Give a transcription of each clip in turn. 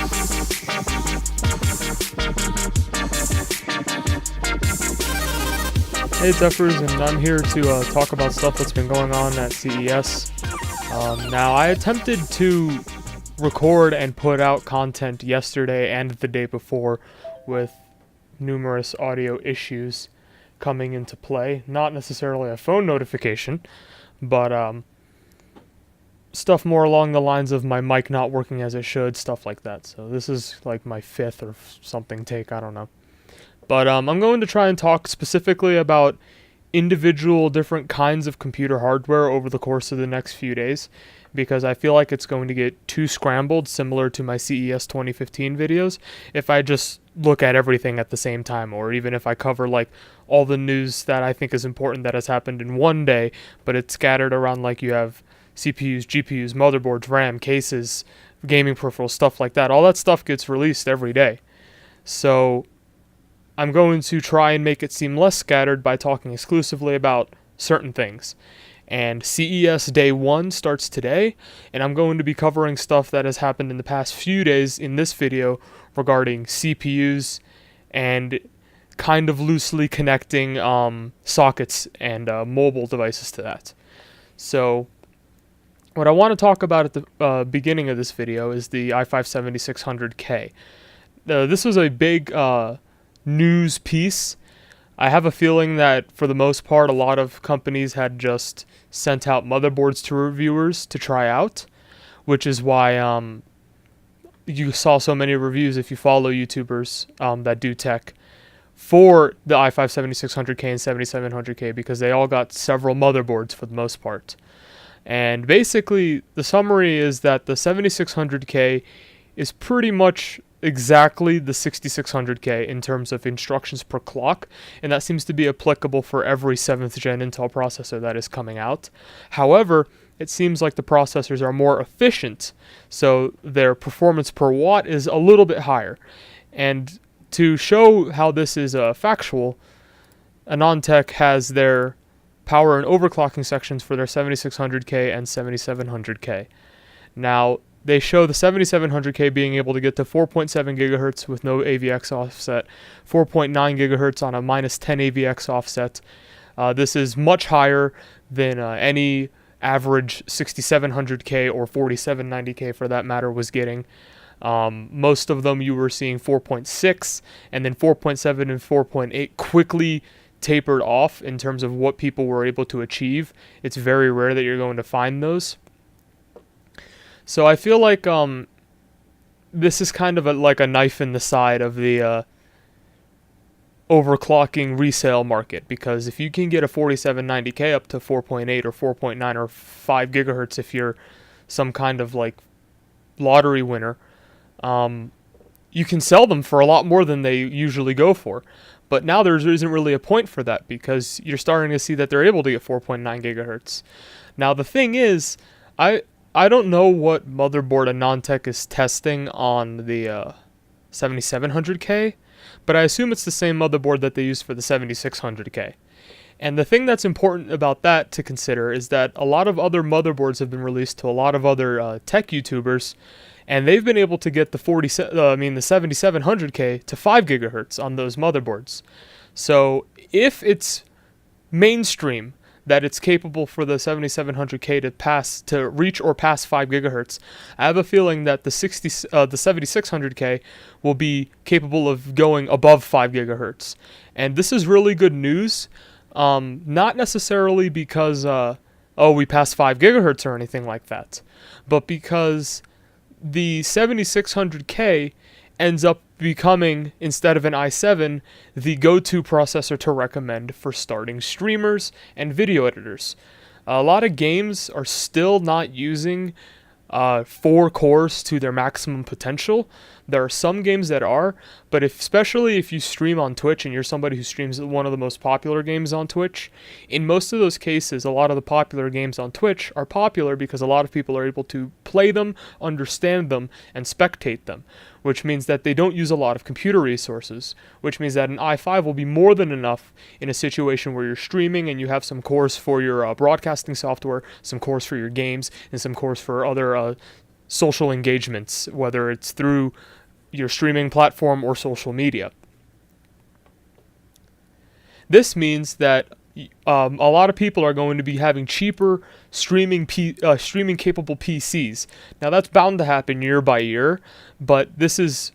Hey, it's Ephruz, and I'm here to talk about stuff that's been going on at CES. Now, I attempted to record and put out content yesterday and the day before with numerous audio issues coming into play. Not necessarily a phone notification, but stuff more along the lines of my mic not working as it should, stuff like that. So this is like my fifth or something take, I don't know. But I'm going to try and talk specifically about individual different kinds of computer hardware over the course of the next few days, because I feel like it's going to get too scrambled, similar to my CES 2015 videos, if I just look at everything at the same time, or even if I cover like all the news that I think is important that has happened in one day, but it's scattered around, like you have CPUs, GPUs, motherboards, RAM, cases, gaming peripherals, stuff like that. All that stuff gets released every day. So I'm going to try and make it seem less scattered by talking exclusively about certain things. And CES Day 1 starts today, and I'm going to be covering stuff that has happened in the past few days in this video regarding CPUs and kind of loosely connecting sockets and mobile devices to that. So what I want to talk about at the beginning of this video is the i5-7600K. This was a big news piece. I have a feeling that for the most part a lot of companies had just sent out motherboards to reviewers to try out, which is why you saw so many reviews if you follow YouTubers that do tech for the i5-7600K and 7700K, because they all got several motherboards for the most part. And basically the summary is that the 7600K is pretty much exactly the 6600K in terms of instructions per clock, and that seems to be applicable for every 7th gen Intel processor that is coming out. However, it seems like the processors are more efficient, so their performance per watt is a little bit higher. And to show how this is factual, AnandTech has their power and overclocking sections for their 7600K and 7700K. Now, they show the 7700K being able to get to 4.7 GHz with no AVX offset, 4.9 GHz on a minus 10 AVX offset. This is much higher than any average 6700K or 4790K for that matter was getting. Most of them you were seeing 4.6, and then 4.7 and 4.8 quickly tapered off in terms of what people were able to achieve. It's very rare that you're going to find those. So I feel like this is kind of like a knife in the side of the overclocking resale market, because if you can get a 4790K up to 4.8 or 4.9 or 5 gigahertz if you're some kind of like lottery winner, you can sell them for a lot more than they usually go for. But now there isn't really a point for that, because you're starting to see that they're able to get 4.9 gigahertz. Now the thing is, I don't know what motherboard AnandTech is testing on the 7700K, but I assume it's the same motherboard that they use for the 7600K. And the thing that's important about that to consider is that a lot of other motherboards have been released to a lot of other tech YouTubers, and they've been able to get the 7700K to 5 gigahertz on those motherboards. So if it's mainstream that it's capable for the 7700K to reach or pass 5 gigahertz, I have a feeling that the 7600K will be capable of going above 5 gigahertz. And this is really good news, not necessarily because we passed 5 gigahertz or anything like that, but because the 7600K ends up becoming, instead of an i7, the go-to processor to recommend for starting streamers and video editors. A lot of games are still not using 4 cores to their maximum potential. There are some games that are, but especially if you stream on Twitch and you're somebody who streams one of the most popular games on Twitch, in most of those cases, a lot of the popular games on Twitch are popular because a lot of people are able to play them, understand them, and spectate them, which means that they don't use a lot of computer resources, which means that an i5 will be more than enough in a situation where you're streaming and you have some cores for your broadcasting software, some cores for your games, and some cores for other social engagements, whether it's through your streaming platform or social media. This means that a lot of people are going to be having cheaper streaming capable PCs. Now that's bound to happen year by year, but this is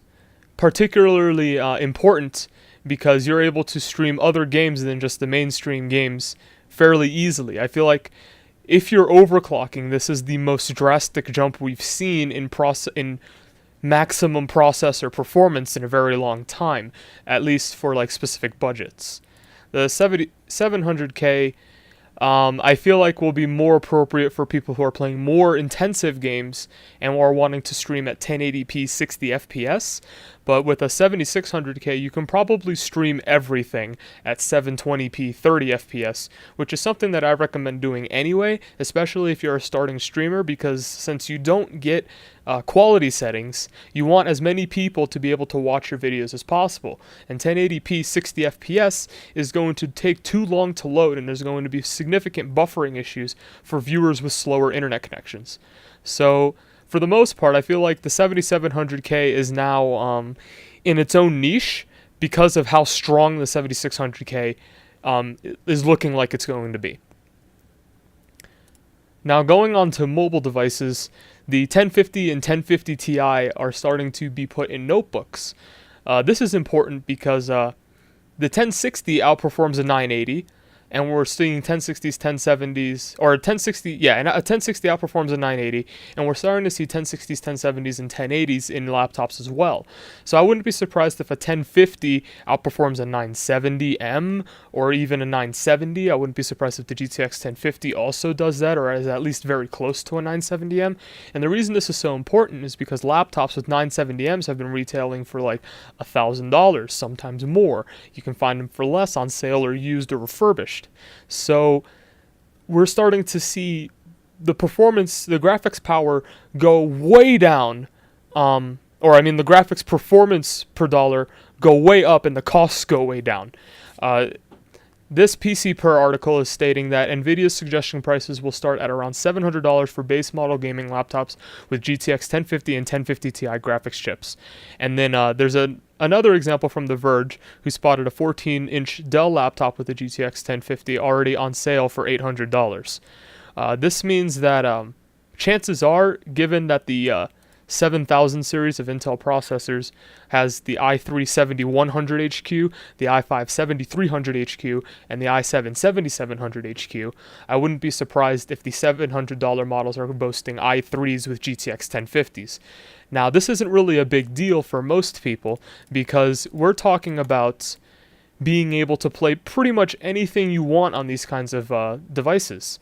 particularly important because you're able to stream other games than just the mainstream games fairly easily. I feel like if you're overclocking, this is the most drastic jump we've seen in maximum processor performance in a very long time, at least for like specific budgets. The 700K, I feel like will be more appropriate for people who are playing more intensive games and are wanting to stream at 1080p 60 FPS. But with a 7600K, you can probably stream everything at 720p 30 FPS, which is something that I recommend doing anyway, especially if you're a starting streamer, because since you don't get quality settings, you want as many people to be able to watch your videos as possible. And 1080p 60 FPS is going to take too long to load, and there's going to be significant buffering issues for viewers with slower internet connections. So for the most part, I feel like the 7700K is now in its own niche because of how strong the 7600K is looking like it's going to be. Now, going on to mobile devices, the 1050 and 1050 Ti are starting to be put in notebooks. This is important because the 1060 outperforms a 980, and we're seeing 1060s, 1070s, or 1060, yeah, and a 1060 outperforms a 980, and we're starting to see 1060s, 1070s, and 1080s in laptops as well. So I wouldn't be surprised if a 1050 outperforms a 970M or even a 970. I wouldn't be surprised if the GTX 1050 also does that, or is at least very close to a 970M. And the reason this is so important is because laptops with 970Ms have been retailing for like $1,000, sometimes more. You can find them for less on sale or used or refurbished. So we're starting to see the performance, the graphics power go way down, the graphics performance per dollar go way up and the costs go way down. This PC Per article is stating that NVIDIA's suggestion prices will start at around $700 for base model gaming laptops with GTX 1050 and 1050 Ti graphics chips. And then there's another example from The Verge who spotted a 14-inch Dell laptop with a GTX 1050 already on sale for $800. This means that chances are, given that the 7000 series of Intel processors has the i3-7100HQ, the i5-7300HQ, and the i7-7700HQ, I wouldn't be surprised if the $700 models are boasting i3s with GTX 1050s. Now, this isn't really a big deal for most people because we're talking about being able to play pretty much anything you want on these kinds of devices.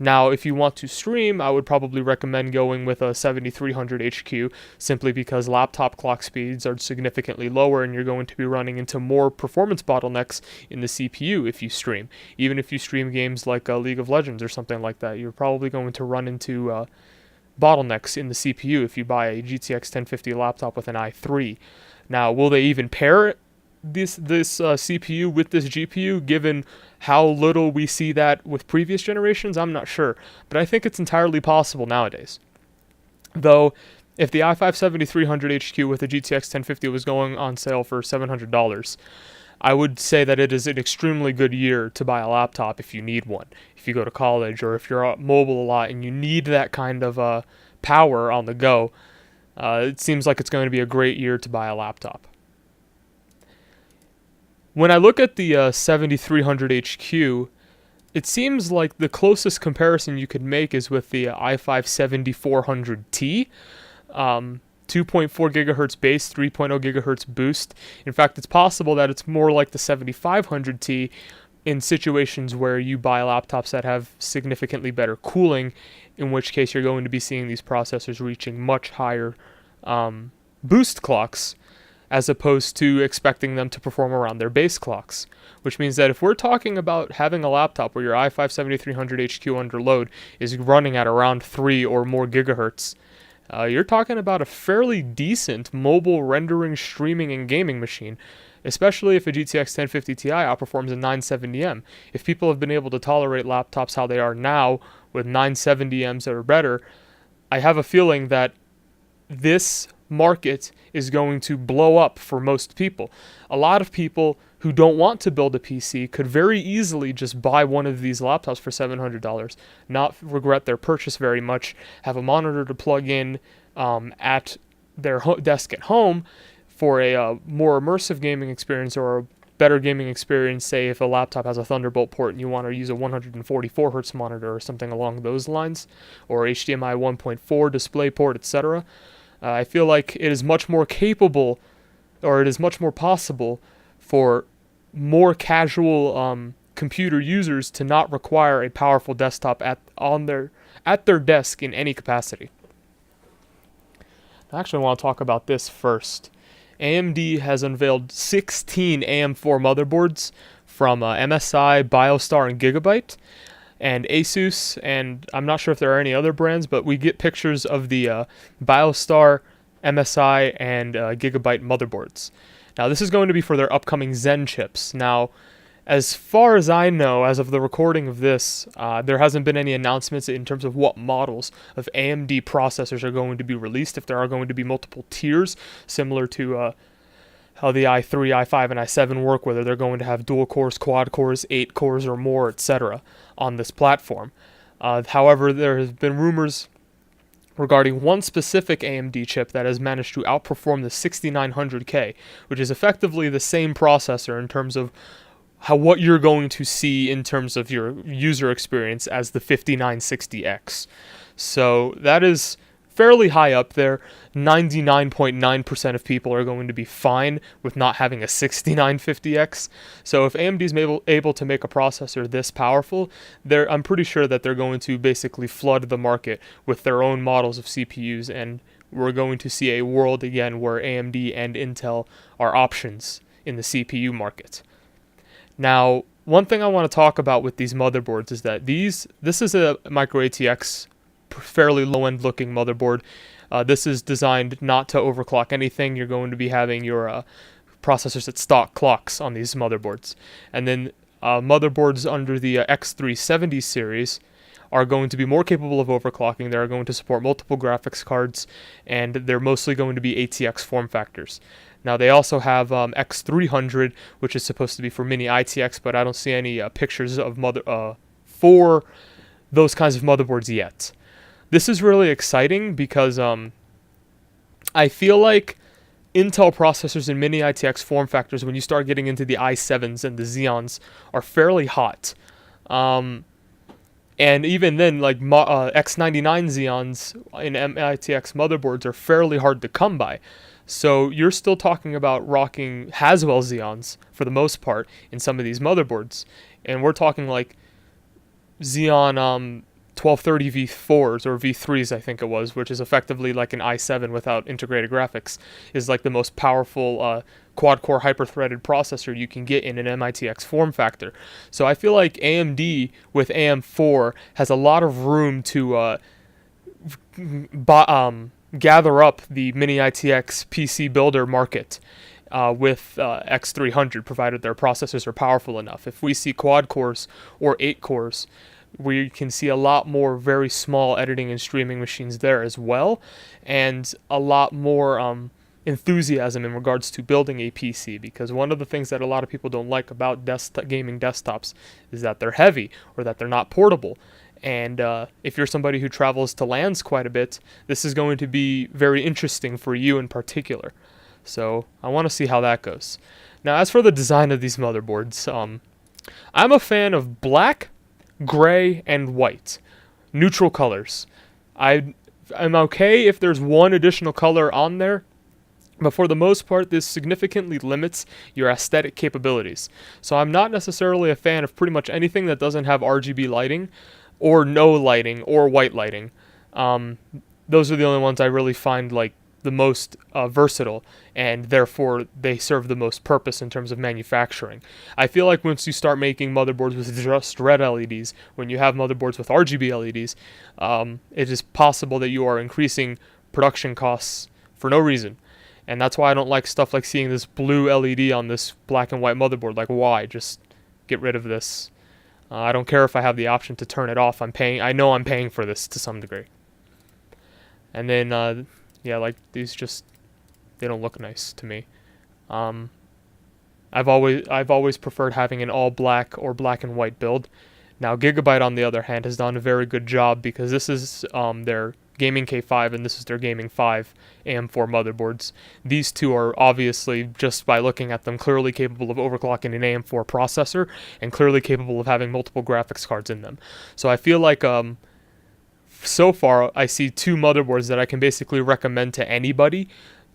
Now, if you want to stream, I would probably recommend going with a 7300HQ simply because laptop clock speeds are significantly lower and you're going to be running into more performance bottlenecks in the CPU if you stream. Even if you stream games like League of Legends or something like that, you're probably going to run into bottlenecks in the CPU if you buy a GTX 1050 laptop with an i3. Now, will they even pair this CPU with this GPU, given how little we see that with previous generations? I'm not sure, but I think it's entirely possible nowadays. Though, if the i5-7300HQ with a GTX 1050 was going on sale for $700, I would say that it is an extremely good year to buy a laptop if you need one. If you go to college or if you're mobile a lot and you need that kind of power on the go, it seems like it's going to be a great year to buy a laptop. When I look at the 7300HQ, it seems like the closest comparison you could make is with the i5-7400T. 2.4 gigahertz base, 3.0 gigahertz boost. In fact, it's possible that it's more like the 7500T in situations where you buy laptops that have significantly better cooling, in which case you're going to be seeing these processors reaching much higher boost clocks, as opposed to expecting them to perform around their base clocks. Which means that if we're talking about having a laptop where your i5-7300HQ under load is running at around 3 or more gigahertz, you're talking about a fairly decent mobile rendering, streaming, and gaming machine, especially if a GTX 1050 Ti outperforms a 970M. If people have been able to tolerate laptops how they are now with 970Ms that are better, I have a feeling that this market is going to blow up for most people. A lot of people who don't want to build a PC could very easily just buy one of these laptops for $700, not regret their purchase very much, have a monitor to plug in at their desk at home for a more immersive gaming experience or a better gaming experience. Say if a laptop has a Thunderbolt port and you want to use a 144 hertz monitor or something along those lines, or HDMI 1.4 display port, etc. I feel like it is much more capable, or it is much more possible for more casual computer users to not require a powerful desktop at their desk in any capacity. I actually want to talk about this first. AMD has unveiled 16 AM4 motherboards from MSI, BioStar, and Gigabyte, and Asus, and I'm not sure if there are any other brands, but we get pictures of the BioStar, MSI, and Gigabyte motherboards. Now, this is going to be for their upcoming Zen chips. Now, as far as I know, as of the recording of this, there hasn't been any announcements in terms of what models of AMD processors are going to be released, if there are going to be multiple tiers, similar to how the i3, i5, and i7 work, whether they're going to have dual cores, quad cores, 8 cores, or more, etc. on this platform. However, there has been rumors regarding one specific AMD chip that has managed to outperform the 6900K, which is effectively the same processor in terms of what you're going to see in terms of your user experience as the 5960X. So that is fairly high up there. 99.9% of people are going to be fine with not having a 6950X. So if AMD is able to make a processor this powerful, I'm pretty sure that they're going to basically flood the market with their own models of CPUs, and we're going to see a world again where AMD and Intel are options in the CPU market. Now, one thing I want to talk about with these motherboards is that this is a micro ATX, fairly low-end looking motherboard. This is designed not to overclock anything. You're going to be having your processors at stock clocks on these motherboards. And then motherboards under the X370 series are going to be more capable of overclocking. They're going to support multiple graphics cards, and they're mostly going to be ATX form factors. Now, they also have X300, which is supposed to be for mini ITX, but I don't see any pictures of for those kinds of motherboards yet. This is really exciting because I feel like Intel processors in mini ITX form factors, when you start getting into the i7s and the Xeons, are fairly hot. And even then, like X99 Xeons in ITX motherboards are fairly hard to come by. So you're still talking about rocking Haswell Xeons for the most part in some of these motherboards. And we're talking like Xeon 1230 V4s or V3s, I think it was, which is effectively like an i7 without integrated graphics, is like the most powerful quad-core hyper-threaded processor you can get in an MITX form factor. So I feel like AMD with AM4 has a lot of room to gather up the mini ITX PC builder market with X300, provided their processors are powerful enough. If we see quad cores or 8 cores, we can see a lot more very small editing and streaming machines there as well, and a lot more enthusiasm in regards to building a PC, because one of the things that a lot of people don't like about gaming desktops is that they're heavy or that they're not portable. And if you're somebody who travels to LANs quite a bit, this is going to be very interesting for you in particular. So I want to see how that goes. Now, as for the design of these motherboards, I'm a fan of black, gray, and white. Neutral colors. I'm okay if there's one additional color on there, but for the most part, this significantly limits your aesthetic capabilities. So I'm not necessarily a fan of pretty much anything that doesn't have RGB lighting, or no lighting, or white lighting. Those are the only ones I really find like the most versatile, and therefore they serve the most purpose in terms of manufacturing. I feel like once you start making motherboards with just red LEDs, when you have motherboards with RGB LEDs, it is possible that you are increasing production costs for no reason. And that's why I don't like stuff like seeing this blue LED on this black and white motherboard. Like, why? Just get rid of this. I don't care if I have the option to turn it off. I know I'm paying for this to some degree. And then, Yeah, like these just, they don't look nice to me. I've always preferred having an all black or black and white build. Now Gigabyte, on the other hand, has done a very good job because this is their Gaming K5 and this is their Gaming 5 AM4 motherboards. These two are obviously, just by looking at them, clearly capable of overclocking an AM4 processor and clearly capable of having multiple graphics cards in them. So I feel like so far I see two motherboards that I can basically recommend to anybody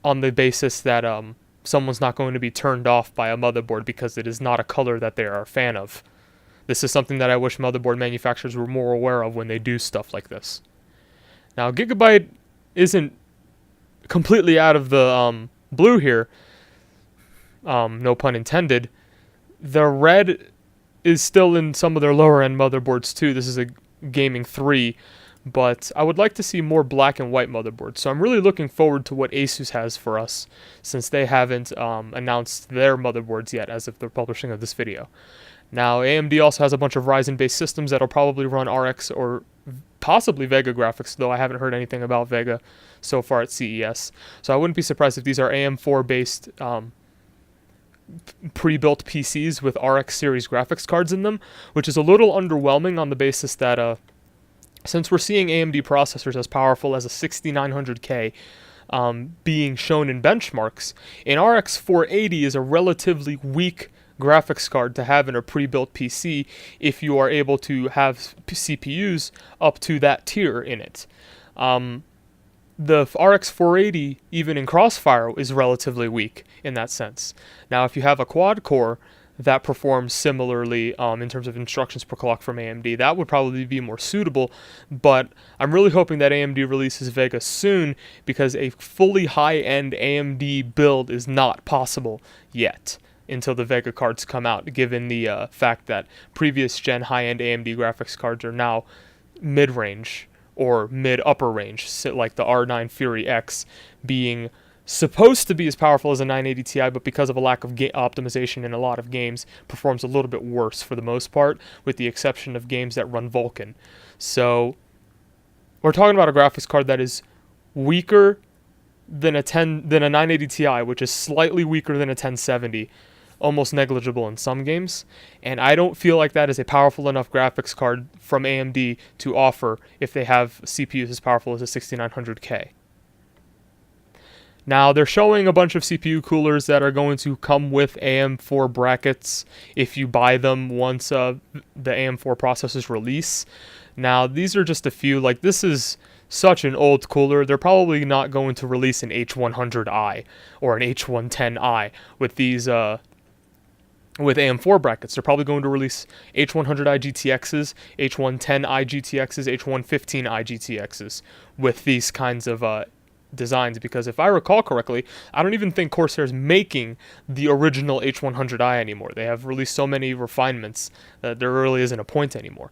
on the basis that someone's not going to be turned off by a motherboard because it is not a color that they are a fan of. This is something that I wish motherboard manufacturers were more aware of when they do stuff like this. Now, Gigabyte isn't completely out of the blue here, no pun intended. The red is still in some of their lower-end motherboards too. This is a Gaming 3, but I would like to see more black and white motherboards. So I'm really looking forward to what Asus has for us, since they haven't announced their motherboards yet as of the publishing of this video. Now, AMD also has a bunch of Ryzen-based systems that'll probably run RX or possibly Vega graphics, though I haven't heard anything about Vega so far at CES. So I wouldn't be surprised if these are AM4-based pre-built PCs with RX series graphics cards in them, which is a little underwhelming on the basis that since we're seeing AMD processors as powerful as a 6900K being shown in benchmarks, an RX 480 is a relatively weak graphics card to have in a pre-built PC if you are able to have CPUs up to that tier in it. The RX 480, even in Crossfire, is relatively weak in that sense. Now, if you have a quad-core that performs similarly in terms of instructions per clock from AMD, that would probably be more suitable, but I'm really hoping that AMD releases Vega soon because a fully high-end AMD build is not possible yet until the Vega cards come out, given the fact that previous gen high-end AMD graphics cards are now mid-range or mid-upper range, like the R9 Fury X being supposed to be as powerful as a 980 Ti, but because of a lack of optimization in a lot of games, performs a little bit worse for the most part, with the exception of games that run Vulkan. So we're talking about a graphics card that is weaker than a 980 Ti, which is slightly weaker than a 1070, almost negligible in some games, and I don't feel like that is a powerful enough graphics card from AMD to offer if they have CPUs as powerful as a 6900K. Now, they're showing a bunch of CPU coolers that are going to come with AM4 brackets if you buy them once the AM4 processors release. Now, these are just a few. Like, this is such an old cooler. They're probably not going to release an H100i or an H110i with these with AM4 brackets. They're probably going to release H100i GTXs, H110i GTXs, H115i GTXs with these kinds of designs, because if I recall correctly, I don't even think Corsair's making the original H100i anymore. They have released so many refinements that there really isn't a point anymore.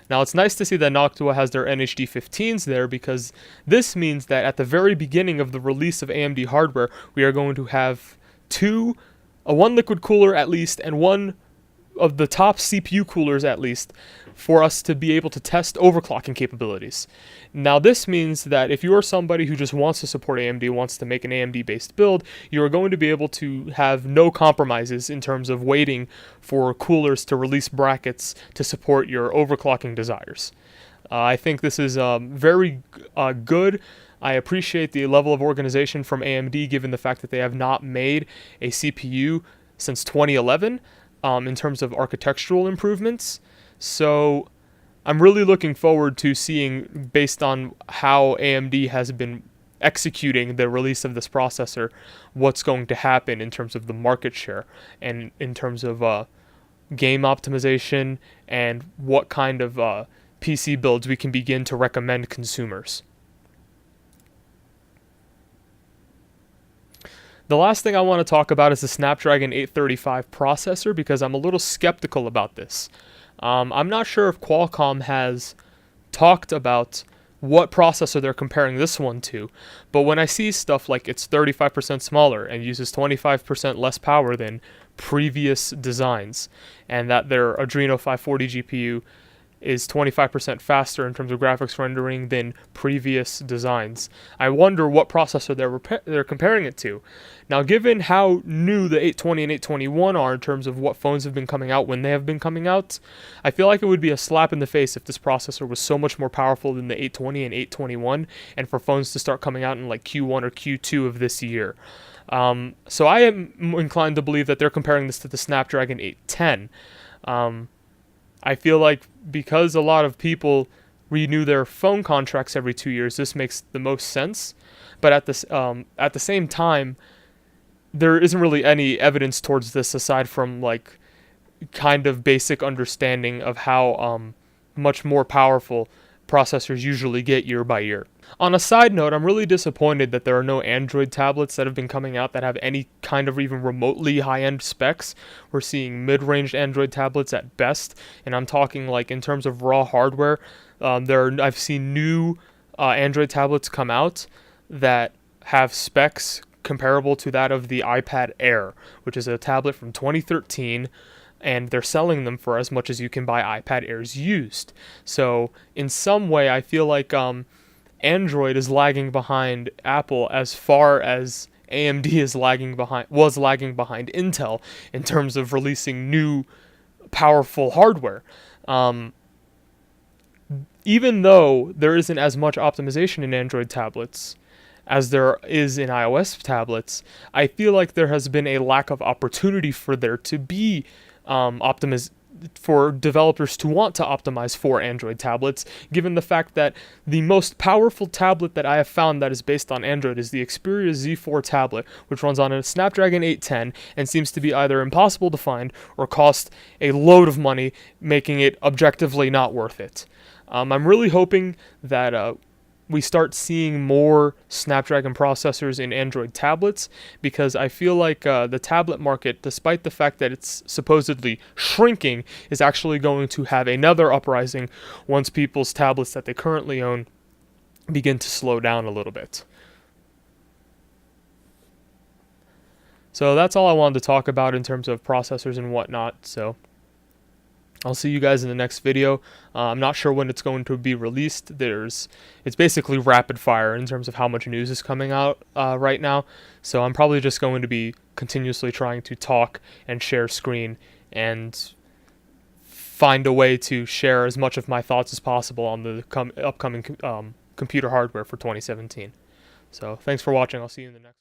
Now, it's nice to see that Noctua has their NHD 15s there, because this means that at the very beginning of the release of AMD hardware, we are going to have one liquid cooler at least, and one of the top CPU coolers at least, for us to be able to test overclocking capabilities. Now, this means that if you are somebody who just wants to support AMD, wants to make an AMD-based build, you are going to be able to have no compromises in terms of waiting for coolers to release brackets to support your overclocking desires. I think this is very good. I appreciate the level of organization from AMD, given the fact that they have not made a CPU since 2011 in terms of architectural improvements. So I'm really looking forward to seeing, based on how AMD has been executing the release of this processor, what's going to happen in terms of the market share and in terms of game optimization and what kind of PC builds we can begin to recommend consumers. The last thing I want to talk about is the Snapdragon 835 processor, because I'm a little skeptical about this. I'm not sure if Qualcomm has talked about what processor they're comparing this one to, but when I see stuff like it's 35% smaller and uses 25% less power than previous designs, and that their Adreno 540 GPU is 25% faster in terms of graphics rendering than previous designs. I wonder what processor they're comparing it to. Now, given how new the 820 and 821 are in terms of what phones have been coming out when they have been coming out, I feel like it would be a slap in the face if this processor was so much more powerful than the 820 and 821, and for phones to start coming out in like Q1 or Q2 of this year. So I am inclined to believe that they're comparing this to the Snapdragon 810. I feel like because a lot of people renew their phone contracts every 2 years, this makes the most sense. But at the same time, there isn't really any evidence towards this aside from like kind of basic understanding of how much more powerful processors usually get year by year. On a side note, I'm really disappointed that there are no Android tablets that have been coming out that have any kind of even remotely high-end specs. We're seeing mid-range Android tablets at best, and I'm talking like in terms of raw hardware. I've seen new Android tablets come out that have specs comparable to that of the iPad Air, which is a tablet from 2013. And they're selling them for as much as you can buy iPad Airs used. So in some way, I feel like Android is lagging behind Apple as far as AMD was lagging behind Intel in terms of releasing new powerful hardware. Even though there isn't as much optimization in Android tablets as there is in iOS tablets, I feel like there has been a lack of opportunity for there to be for developers to want to optimize for Android tablets, given the fact that the most powerful tablet that I have found that is based on Android is the Xperia Z4 tablet, which runs on a Snapdragon 810 and seems to be either impossible to find or cost a load of money, making it objectively not worth it. I'm really hoping that we start seeing more Snapdragon processors in Android tablets, because I feel like the tablet market, despite the fact that it's supposedly shrinking, is actually going to have another uprising once people's tablets that they currently own begin to slow down a little bit. So that's all I wanted to talk about in terms of processors and whatnot. So I'll see you guys in the next video. I'm not sure when it's going to be released. It's basically rapid fire in terms of how much news is coming out right now. So I'm probably just going to be continuously trying to talk and share screen and find a way to share as much of my thoughts as possible on the upcoming computer hardware for 2017. So thanks for watching. I'll see you in the next